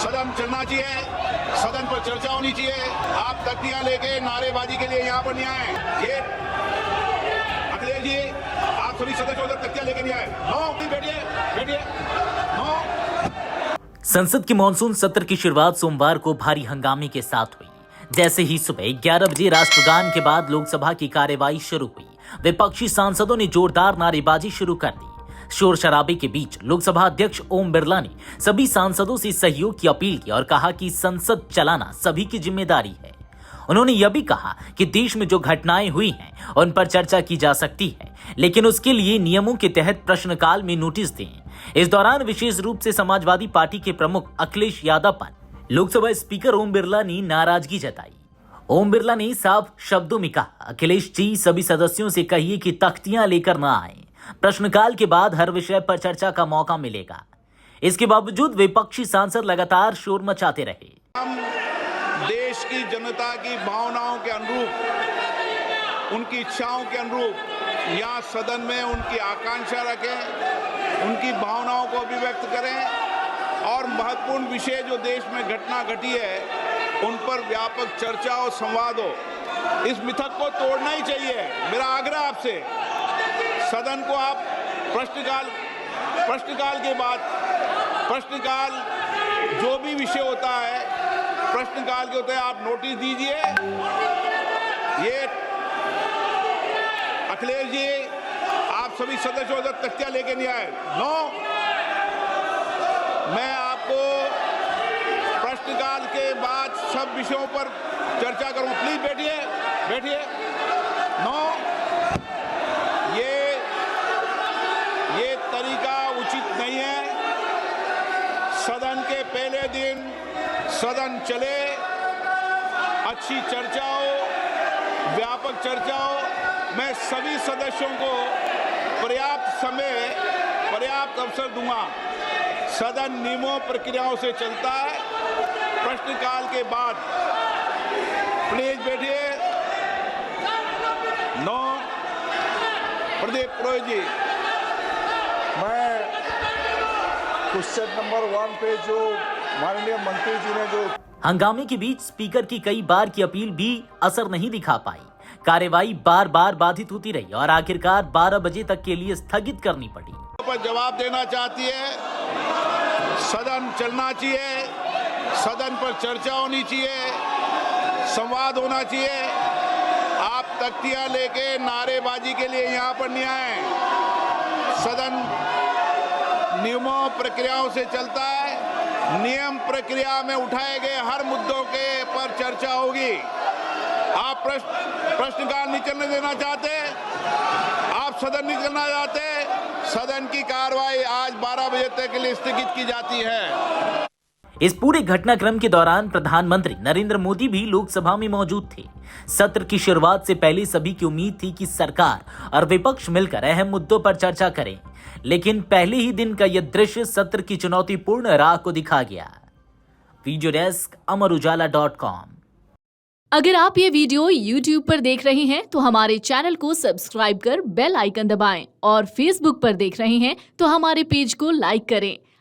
सदन चलना चाहिए, सदन पर चर्चा होनी चाहिए। आप तख्तियां लेके नारेबाजी के लिए यहाँ पर नहीं आए। ये अखिलेश जी, आप सभी सदस्यों तक तख्तियां लेके नहीं आए। नो, बैठिए बैठिए, नो। संसद के मॉनसून सत्र की शुरुआत सोमवार को भारी हंगामे के साथ हुई। जैसे ही सुबह 11 बजे राष्ट्रगान के बाद लोकसभा की कार्यवाही शुरू हुई, विपक्षी सांसदों ने जोरदार नारेबाजी शुरू कर दी। शोर शराबे के बीच लोकसभा अध्यक्ष ओम बिरला ने सभी सांसदों से सहयोग की अपील की और कहा कि संसद चलाना सभी की जिम्मेदारी है। उन्होंने यह भी कहा कि देश में जो घटनाएं हुई हैं उन पर चर्चा की जा सकती है, लेकिन उसके लिए नियमों के तहत प्रश्नकाल में नोटिस दें। इस दौरान विशेष रूप से समाजवादी पार्टी के प्रमुख अखिलेश यादव पर लोकसभा स्पीकर ओम बिरला ने नाराजगी जताई। ओम बिरला ने साफ शब्दों में कहा, अखिलेश जी, सभी सदस्यों से कहिए कि तख्तियां लेकर न आए। प्रश्नकाल के बाद हर विषय पर चर्चा का मौका मिलेगा। इसके बावजूद विपक्षी सांसद लगातार शोर मचाते रहे। हम देश की जनता की भावनाओं के अनुरूप, उनकी इच्छाओं के अनुरूप यहाँ सदन में उनकी आकांक्षा रखें, उनकी भावनाओं को अभिव्यक्त करें और महत्वपूर्ण विषय जो देश में घटना घटी है उन पर व्यापक चर्चा और संवाद हो। इस मिथक को तोड़ना ही चाहिए। मेरा आग्रह आपसे, सदन को आप प्रश्नकाल के बाद, प्रश्नकाल जो भी विषय होता है प्रश्नकाल के होते हैं, आप नोटिस दीजिए। ये अखिलेश जी, आप सभी सदस्यों तक तख्तियां लेके नहीं आए। नो, मैं आपको प्रश्नकाल के बाद सब विषयों पर चर्चा करूं। प्लीज बैठिए बैठिए। नो, ये तरीका उचित नहीं है। सदन के पहले दिन सदन चले, अच्छी चर्चा हो, व्यापक चर्चा हो। मैं सभी सदस्यों को पर्याप्त समय, पर्याप्त अवसर दूंगा। सदन नियमों प्रक्रियाओं से चलता है। प्रश्नकाल के बाद प्लीज बैठिए। नो, प्रदीप पुरोहित जी। मैं क्वेश्चन नंबर 1 पे जो माननीय मंत्री जी ने जो हंगामे के बीच स्पीकर की कई बार की अपील भी असर नहीं दिखा पाई। कार्यवाही बार बार बाधित होती रही और आखिरकार 12 बजे तक के लिए स्थगित करनी पड़ी। पर जवाब देना चाहती है। सदन चलना चाहिए, सदन पर चर्चा होनी चाहिए, संवाद होना चाहिए। आप तख्तियां लेके नारेबाजी के लिए यहाँ पर नहीं आए। सदन नियमों प्रक्रियाओं से चलता है। नियम प्रक्रिया में उठाए गए हर मुद्दों के पर चर्चा होगी। आप प्रश्नकाल नहीं चलने देना चाहते, आप सदन नहीं चलना चाहते, सदन की कार्रवाई आज 12 बजे तक के लिए स्थगित की जाती है। इस पूरे घटनाक्रम के दौरान प्रधानमंत्री नरेंद्र मोदी भी लोकसभा में मौजूद थे। सत्र की शुरुआत से पहले सभी की उम्मीद थी कि सरकार और विपक्ष मिलकर अहम मुद्दों पर चर्चा करें, लेकिन पहले ही दिन का यह दृश्य सत्र की चुनौतीपूर्ण राह को दिखा गया। Video desk amarujala.com। अगर आप ये वीडियो YouTube पर देख रहे हैं तो हमारे चैनल को सब्सक्राइब कर बेल आइकन दबाएं और Facebook पर देख रहे हैं तो हमारे पेज को लाइक करें।